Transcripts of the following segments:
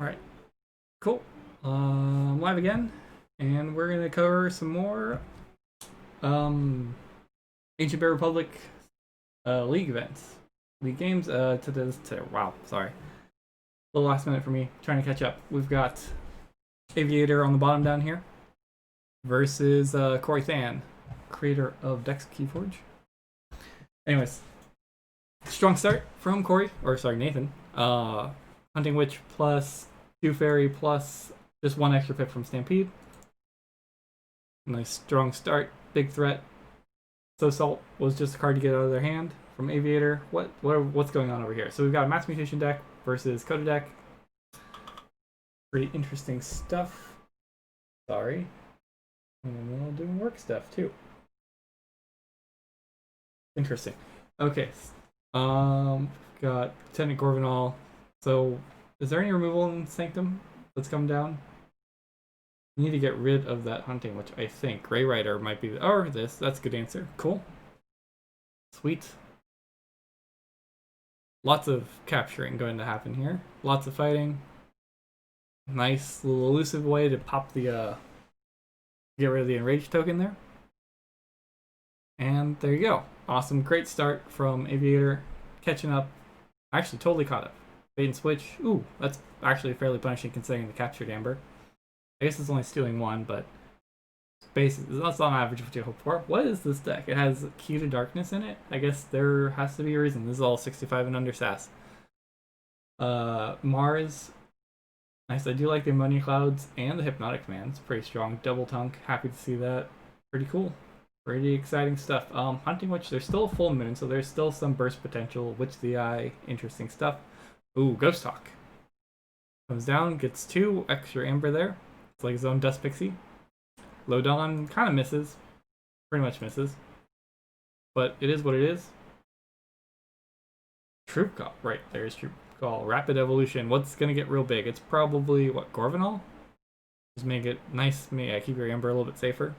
Alright, cool. Live again, and we're gonna cover some more um, Ancient Bear Republic League events, League games. Wow, sorry, the last minute for me trying to catch up. We've got AV8R on the bottom down here versus CorayThan, creator of Dex Keyforge. Anyways, strong start from Nathan. Hunting Witch plus 2 Fairy plus just 1 extra pip from Stampede. Nice strong start, big threat. So Salt was just a card to get out of their hand from AV8R. What's going on over here? So we've got a Mass Mutation deck versus Coda deck. Pretty interesting stuff. Sorry. And we're doing work stuff too. Interesting. Okay. Got Lieutenant Gorvenal. So is there any removal in Sanctum that's come down? You need to get rid of that Hunting, which I think Grey Rider might be. Or this. That's a good answer. Cool. Sweet. Lots of capturing going to happen here. Lots of fighting. Nice little elusive way to pop the get rid of the enraged token there. And there you go. Awesome, great start from AV8R. Catching up. Actually, totally caught up. Bait and switch. Ooh, that's actually fairly punishing considering the captured Amber. I guess it's only stealing 1, but that's on average what you hope for. What is this deck? It has Key to Darkness in it? I guess there has to be a reason. This is all 65 and under SAS. Mars. Nice. I do like the Ammonia Clouds and the Hypnotic Commands. Pretty strong. Double Tunk. Happy to see that. Pretty cool. Pretty exciting stuff. Hunting Witch, there's still a full moon, so there's still some burst potential. Witch the Eye. Interesting stuff. Ooh, Ghost Hawk. Comes down, gets 2 extra Amber there. It's like his own Dust Pixie. Lodon kind of misses. Pretty much misses. But it is what it is. Troop Call. Right, there's Troop Call. Rapid Evolution. What's going to get real big? It's probably, what, Gorvenal? Just make it nice. Keep your Amber a little bit safer.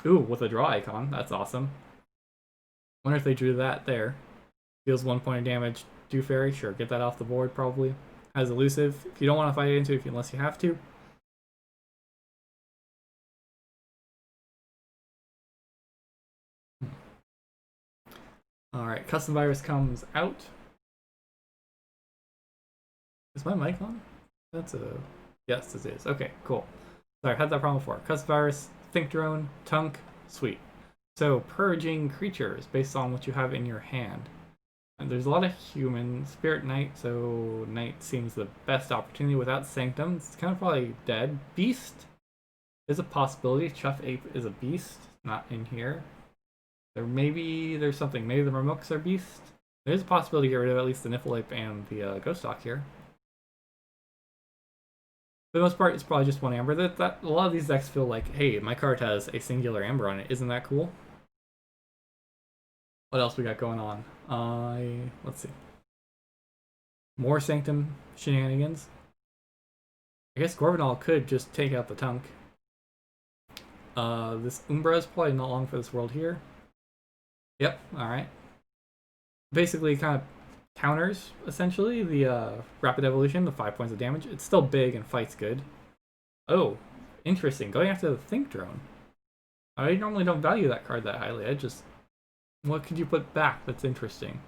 Ooh, with a draw icon. That's awesome. Wonder if they drew that there. Deals 1 point of damage. Do Fairy. Sure, get that off the board probably. Has Elusive. If you don't want to fight it into it unless you have to. Alright, Custom Virus comes out. Is my mic on? That's a... Yes, this is. Okay, cool. Sorry, I had that problem before. Custom Virus, Think Drone, Tunk, sweet. So, purging creatures based on what you have in your hand. And there's a lot of human. Spirit Knight, so Knight seems the best opportunity without Sanctum. It's kind of probably dead. Beast is a possibility. Chuff Ape is a beast, not in here. There's something. Maybe the Ramoks are beast. There's a possibility to get rid of at least the Niffleape and the Ghost Hawk here. For the most part, it's probably just 1 Amber. A lot of these decks feel like, hey, my card has a singular Amber on it. Isn't that cool? What else we got going on? Let's see. More Sanctum shenanigans. I guess Gorvenal could just take out the Tunk. This Umbra is probably not long for this world here. Yep, alright. Basically kind of counters, essentially, the Rapid Evolution, the 5 points of damage. It's still big and fights good. Oh, interesting. Going after the Think Drone. I normally don't value that card that highly. What could you put back that's interesting?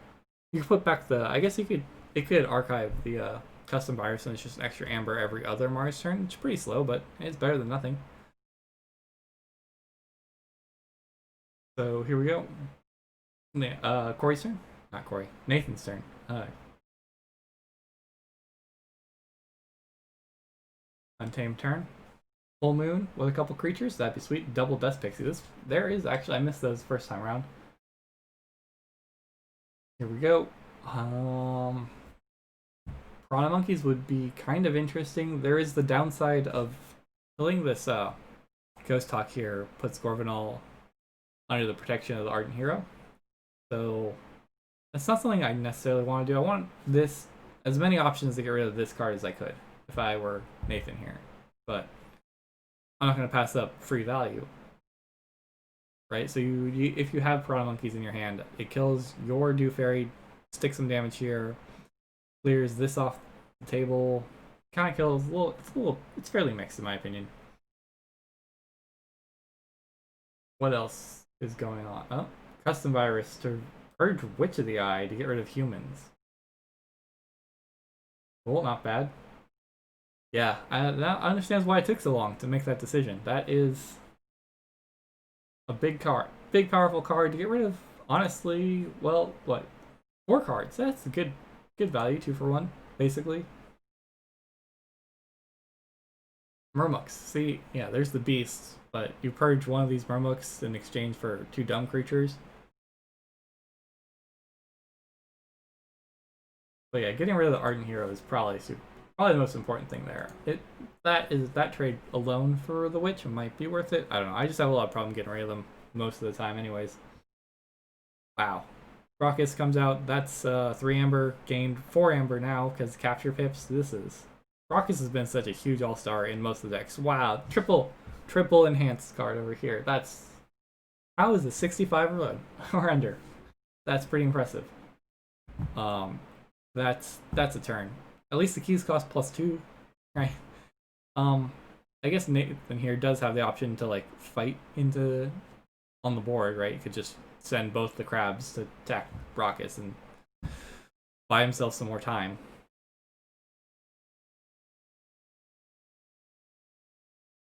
You could put back I guess it could archive the Custom Virus and it's just an extra Amber every other Mars turn. It's pretty slow, but it's better than nothing. So here we go. Corey's turn? Not Corey. Nathan's turn. Untamed turn. Full moon with a couple creatures. That'd be sweet. Double Dust Pixie. There is actually, I missed those first time around. Here we go. Piranha Monkeys would be kind of interesting. There is the downside of killing this Ghost Hawk here puts Gorvenal under the protection of the Ardent Hero. So that's not something I necessarily want to do. I want as many options to get rid of this card as I could if I were Nathan here. But I'm not going to pass up free value. Right? So if you have Piranha Monkeys in your hand, it kills your Do Fairy, sticks some damage here, clears this off the table, kind of kills it's fairly mixed in my opinion. What else is going on? Oh, custom virus to purge Witch of the Eye to get rid of humans. Cool, not bad. Yeah, that understands why it took so long to make that decision. That is a big card, big powerful card to get rid of. Honestly, well, what 4 cards? That's a good value, 2 for 1, basically. Murmuks. See, yeah, there's the beasts, but you purge one of these Murmuks in exchange for 2 dumb creatures. But yeah, getting rid of the Ardent Hero is probably the most important thing there. That trade alone for the Witch might be worth it. I don't know. I just have a lot of problem getting rid of them most of the time, anyways. Wow. Raucous comes out. That's 3 amber, gained 4 amber now because capture pips. Raucous has been such a huge all-star in most of the decks. Wow, triple enhanced card over here. How is it 65 or under? That's pretty impressive. That's a turn. At least the keys cost +2, right? I guess Nathan here does have the option to like fight into on the board, right? He could just send both the crabs to attack Raucous and buy himself some more time.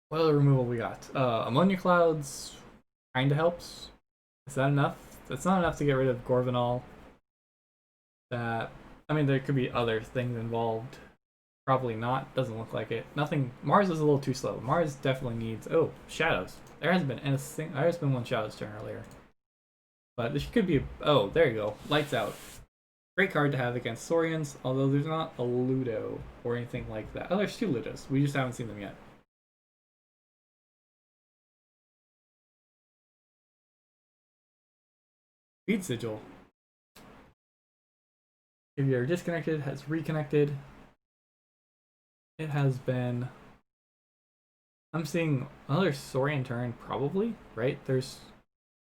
What other removal we got? Ammonia Clouds kind of helps. Is that enough? That's not enough to get rid of Gorvanol. I mean, there could be other things involved. Probably not. Doesn't look like it. Nothing. Mars is a little too slow. Mars definitely needs. Oh, Shadows. There has been 1 Shadows turn earlier. But this could be. Oh, there you go. Lights Out. Great card to have against Saurians, although there's not a Ludo or anything like that. Oh, there's 2 Ludos. We just haven't seen them yet. Speed Sigil. If you're disconnected, has reconnected. It has been. I'm seeing another Saurian turn, probably, right? There's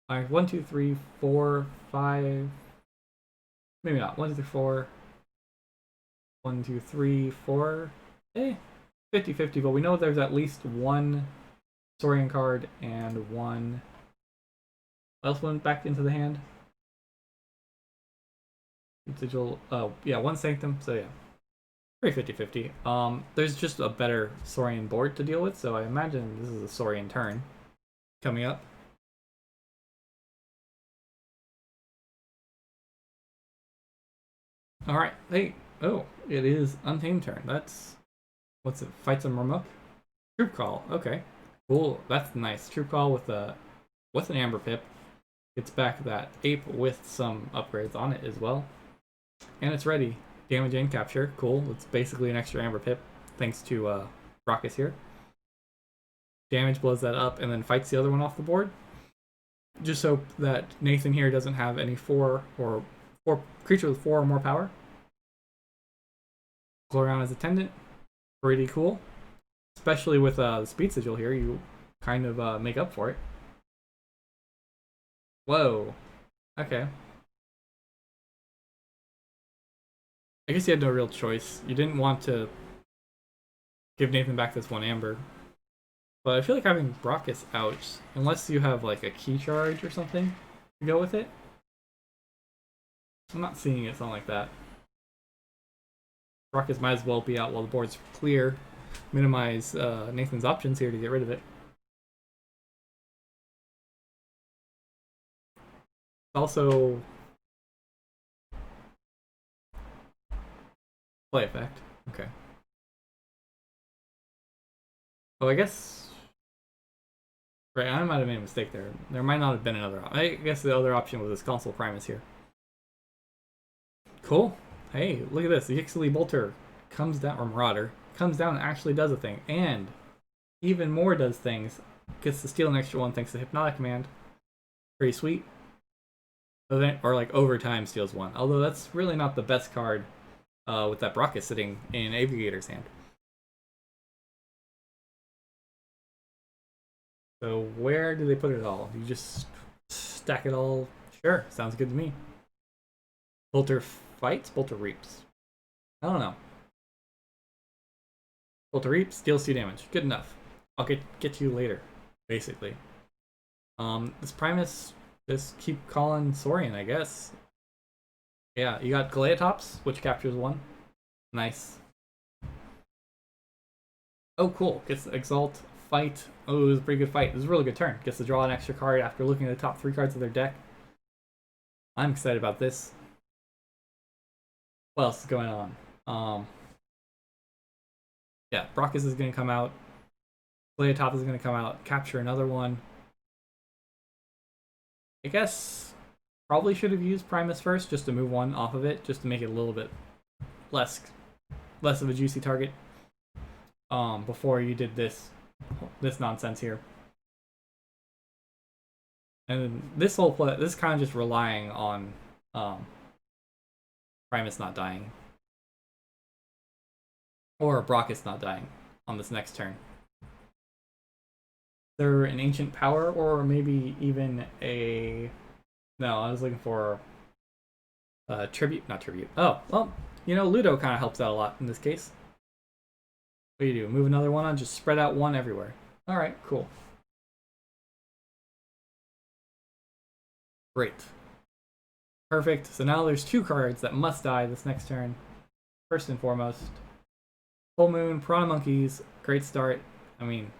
1, 2, 3, 4, 5. Maybe not. 1, 2, 3, 4. 1, 2, 3, 4. 50-50, but we know there's at least 1 Saurian card and 1. What else went back into the hand? Sigil. Oh, yeah, 1 Sanctum, so yeah. Pretty 50-50. There's just a better Saurian board to deal with, so I imagine this is a Saurian turn coming up. Alright, hey, oh, it is Untamed turn. That's, what's it, Fight some Murmuk? Troop Call, okay. Cool, that's nice. Troop Call with an Amber Pip. Gets back that Ape with some upgrades on it as well. And it's ready. Damage and capture, cool. It's basically an extra Amber Pip, thanks to Raucous here. Damage blows that up and then fights the other one off the board. Just hope that Nathan here doesn't have any 4 creature with 4 or more power. Gloriana's Attendant, pretty cool. Especially with the Speed Sigil here, you kind of make up for it. Whoa. Okay. I guess you had no real choice. You didn't want to give Nathan back this 1 amber. But I feel like having Raucous out, unless you have like a key charge or something to go with it. I'm not seeing it something like that. Raucous might as well be out while the board's clear. Minimize Nathan's options here to get rid of it. Also, play effect. Okay. Oh, I guess. Right, I might have made a mistake there. There might not have been another option. I guess the other option was this Console Primus here. Cool. Hey, look at this. The Ixaly Bolter comes down, or Marauder, comes down and actually does a thing. And even more does things. Gets to steal an extra 1 thanks to Hypnotic Command. Pretty sweet. Or like overtime steals 1. Although that's really not the best card with that Raucous sitting in Aviator's hand. So where do they put it all? You just stack it all? Sure, sounds good to me. Bolter fights, Bolter reaps. I don't know. Pull to reap, steals 2 damage. Good enough. I'll get to you later, basically. This Primus, just keep calling Saurian, I guess. Yeah, you got Galeatops, which captures 1. Nice. Oh, cool. Gets Exalt, fight. Oh, it was a pretty good fight. It was a really good turn. Gets to draw an extra card after looking at the top 3 cards of their deck. I'm excited about this. What else is going on? Yeah, Brockus is going to come out. Galeatops is going to come out. Capture another one. I guess probably should have used Primus first just to move 1 off of it, just to make it a little bit less of a juicy target. Before you did this nonsense here. And this whole play, this is kind of just relying on Primus not dying. Or Brockus not dying on this next turn. They're an ancient power, or maybe even a... No, I was looking for tribute, not tribute. Oh, well, you know, Ludo kind of helps out a lot in this case. What do you do? Move another 1 on, just spread out 1 everywhere. Alright, cool. Great. Perfect. So now there's 2 cards that must die this next turn. First and foremost, Full Moon, Piranha Monkeys, great start. I mean,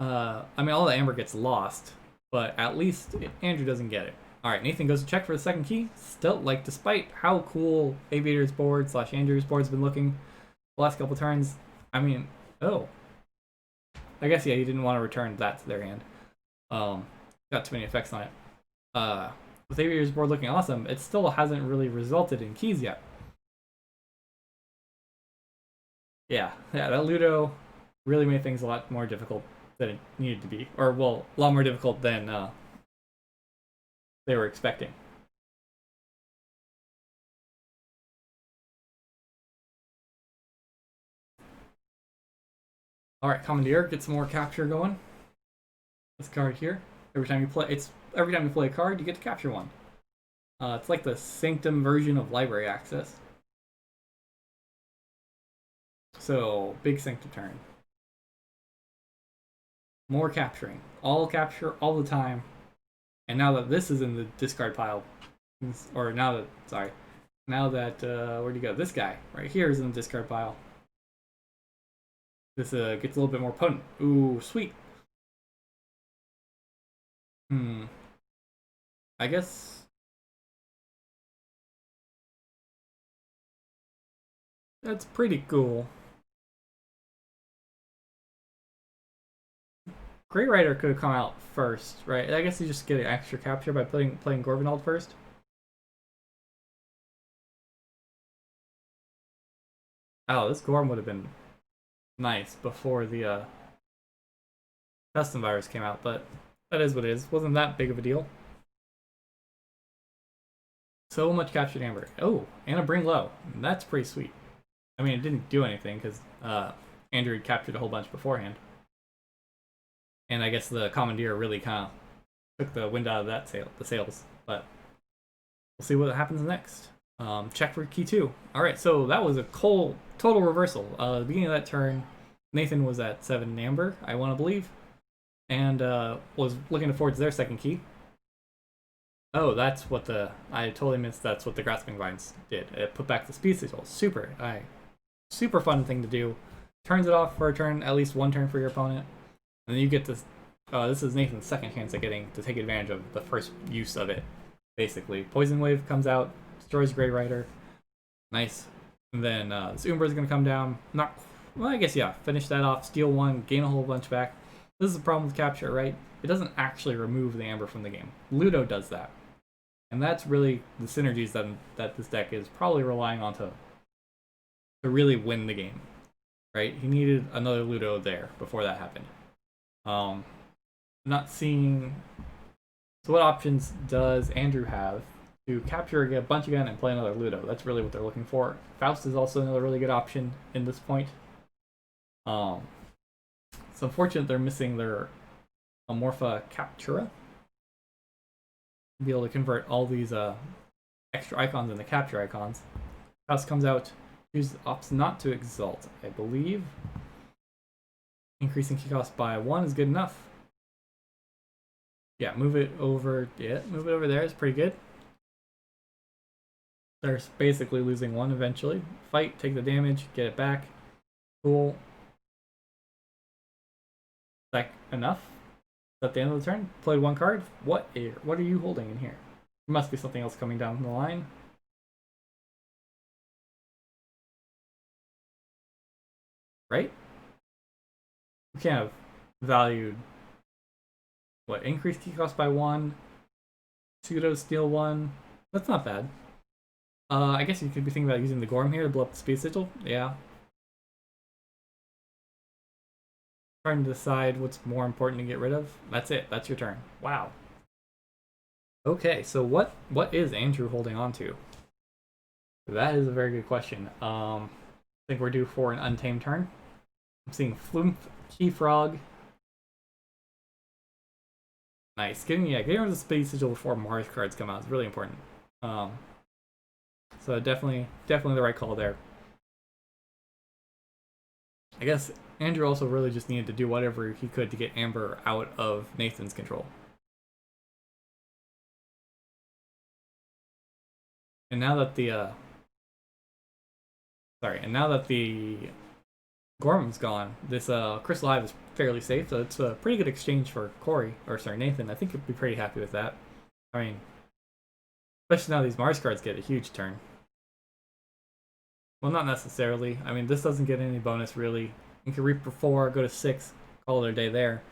all the amber gets lost, but at least Andrew doesn't get it. Alright, Nathan goes to check for the second key. Still, like, despite how cool Aviator's board / Andrew's board's been looking the last couple turns, I mean, oh. I guess, yeah, he didn't want to return that to their hand. Got too many effects on it. With Aviator's board looking awesome, it still hasn't really resulted in keys yet. Yeah, that Ludo really made things a lot more difficult than it needed to be. Or, well, a lot more difficult than they were expecting. Alright, Commandeer, get some more capture going. This card here. Every time you play a card, you get to capture 1. It's like the Sanctum version of library access. So, big Sanctum turn. More capturing. All capture all the time. And now that this is in the discard pile, or now that, where'd you go? This guy right here is in the discard pile. This gets a little bit more potent. Ooh, sweet. I guess that's pretty cool. Great Rider could have come out first, right? I guess you just get an extra capture by playing Gorvinald first. Oh, this Gorm would have been nice before the custom virus came out, but that is what it is. Wasn't that big of a deal. So much captured amber. Oh, and a bring low. That's pretty sweet. I mean, it didn't do anything because Andrew had captured a whole bunch beforehand. And I guess the Commandeer really kind of took the wind out of the sails. But we'll see what happens next. Check for key 2. Alright, so that was a total reversal. At the beginning of that turn, Nathan was at 7 amber, I want to believe. And was looking forward to their second key. Oh, that's what I totally missed. That's what the Grasping Vines did. It put back the Speed Sigil. Super fun thing to do. Turns it off for a turn, at least 1 turn for your opponent. And then you get this. This is Nathan's second chance at getting to take advantage of the first use of it. Basically, Poison Wave comes out, destroys Grey Rider. Nice. And then this Umbra is going to come down. I guess, yeah. Finish that off, steal 1, gain a whole bunch back. This is the problem with capture, right? It doesn't actually remove the amber from the game. Ludo does that. And that's really the synergies that this deck is probably relying on to really win the game. Right? He needed another Ludo there before that happened. Not seeing... So what options does Andrew have to capture a bunch again and play another Ludo? That's really what they're looking for. Faust is also another really good option in this point. It's unfortunate they're missing their Amorpha Captura. Be able to convert all these extra icons and the capture icons. House comes out, opts not to exalt, I believe. Increasing key cost by 1 is good enough. Yeah, move it over. Yeah, move it over there is pretty good. They're basically losing 1 eventually. Fight, take the damage, get it back. Cool. Is that enough? Is that the end of the turn? Played 1 card? What are you holding in here? There must be something else coming down the line. Right? We can't have valued what? Increased key cost by 1. Pseudo steal 1. That's not bad. I guess you could be thinking about using the Gorm here to blow up the speed sigil. Yeah. Trying to decide what's more important to get rid of. That's it. That's your turn. Wow. Okay, so what is Andrew holding on to? That is a very good question. I think we're due for an untamed turn. I'm seeing Flumph, Key Frog. Nice. Getting rid of the speed sigil before Mars cards come out is really important. So definitely the right call there. I guess Andrew also really just needed to do whatever he could to get Amber out of Nathan's control. And now that the Gorm's gone, this Crystal Hive is fairly safe, so it's a pretty good exchange for Nathan. I think he'd be pretty happy with that. I mean, especially now these Mars cards get a huge turn. Well, not necessarily. I mean, this doesn't get any bonus, really. You can reap for 4, go to 6, call it a day there.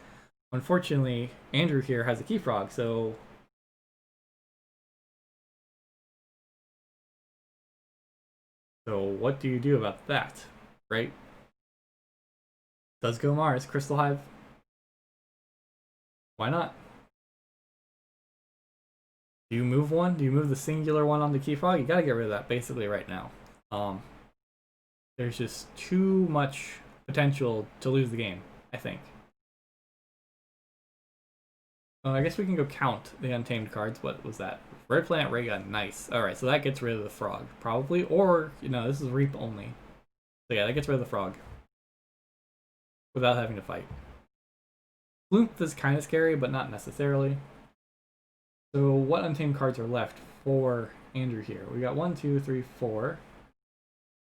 Unfortunately, Andrew here has a Key Frog, so... So what do you do about that, right? Does go Mars, Crystal Hive. Why not? Do you move one? Do you move the singular one on the Key Frog? You gotta get rid of that basically right now. There's just too much potential to lose the game, I think. I guess we can go count the untamed cards. What was that? Red Planet Ray Gun, nice. Alright, so that gets rid of the frog, probably. Or, this is Reap only. So yeah, that gets rid of the frog. Without having to fight. Flumph is kind of scary, but not necessarily. So what untamed cards are left for Andrew here? We got 1, 2, 3, 4,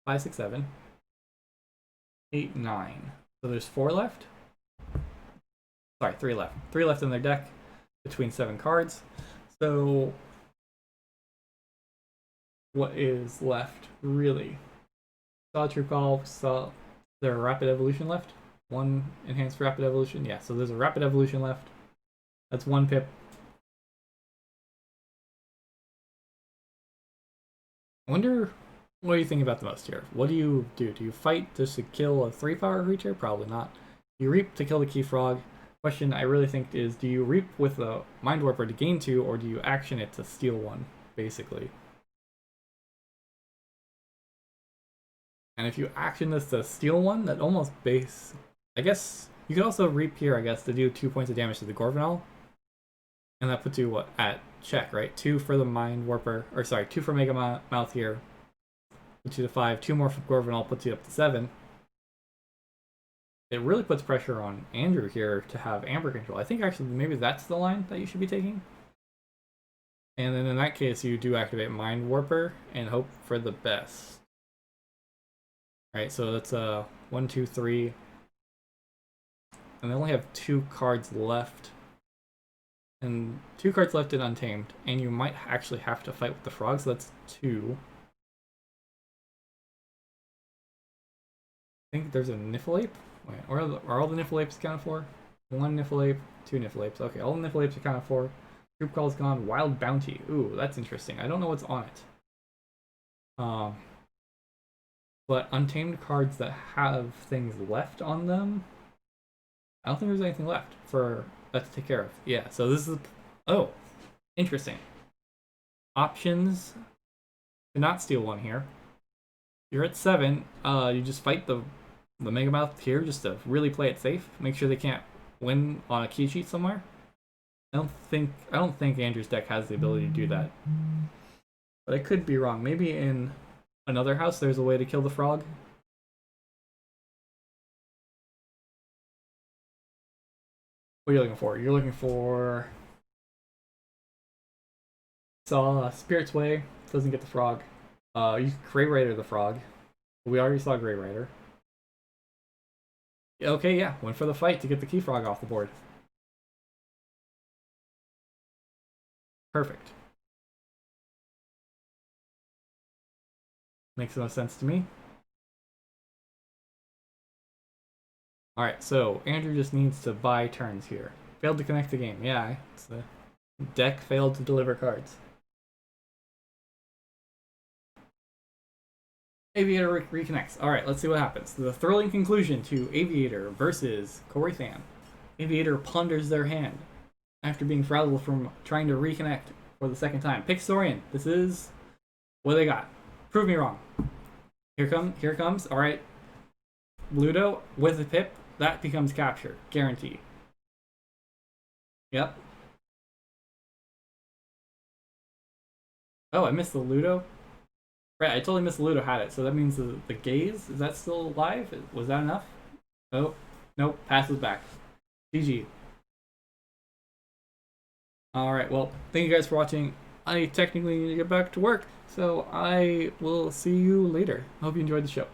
5, 6, 7, 8, 9. So there's 4 left. Sorry, 3 left. 3 left in their deck between 7 cards. So what is left, really? Saw True Call, saw there a Rapid Evolution left? 1 enhanced Rapid Evolution? Yeah, so there's a Rapid Evolution left. That's 1 pip. I wonder what do you think about the most here? What do you do? Do you fight just to kill a 3-power creature? Probably not. You reap to kill the Key Frog. Question I really think is, do you reap with a Mind Warper to gain 2, or do you action it to steal 1, basically? And if you action this to steal 1, that almost base... I guess you could also reap here, I guess, to do 2 points of damage to the Gorvenal. And that puts you, what, at check, right? 2 for the Mind Warper, or sorry, 2 for Mega Mouth here. Puts you to 5, 2 more for Gorvenal puts you up to 7. It really puts pressure on Andrew here to have Amber control. I think actually maybe that's the line that you should be taking. And then in that case, you do activate Mind Warper and hope for the best. Alright, so that's 1, 2, 3. And they only have 2 cards left. And 2 cards left in Untamed. And you might actually have to fight with the frog, so that's 2. I think there's a Niffleape. Wait, are all the Niffleapes accounted for? 1 Niffleape, 2 Niffleapes. Okay, all the Niffleapes are accounted for. Troop Call's gone. Wild Bounty. Ooh, that's interesting. I don't know what's on it. But Untamed cards that have things left on them, I don't think there's anything left for that to take care of. Yeah, so this is... Oh, interesting. Options to not steal 1 here. You're at 7. You just fight the Mega Mouth here just to really play it safe. Make sure they can't win on a key sheet somewhere. I don't think Andrew's deck has the ability to do that. but I could be wrong. Maybe in another house there's a way to kill the frog. What are you looking for? You're looking for... Saw Spirit's Way. Doesn't get the frog. You Grey Rider the frog. We already saw Grey Rider. Okay, yeah. Went for the fight to get the key frog off the board. Perfect. Makes no sense to me. Alright, so Andrew just needs to buy turns here. Failed to connect the game. Yeah, it's the deck failed to deliver cards. Aviator reconnects. Alright, let's see what happens. The thrilling conclusion to Aviator versus CorayThan. Aviator ponders their hand after being frazzled from trying to reconnect for the second time. Pick Saurian. This is what they got. Prove me wrong. Here comes. Alright. Ludo with the pip. That becomes capture. Guarantee. Yep. Oh, I missed the Ludo. Right, I totally missed the Ludo had it, so that means the gaze, is that still alive? Was that enough? Oh, nope, passes back. GG. Alright, well, thank you guys for watching. I technically need to get back to work, so I will see you later. I hope you enjoyed the show.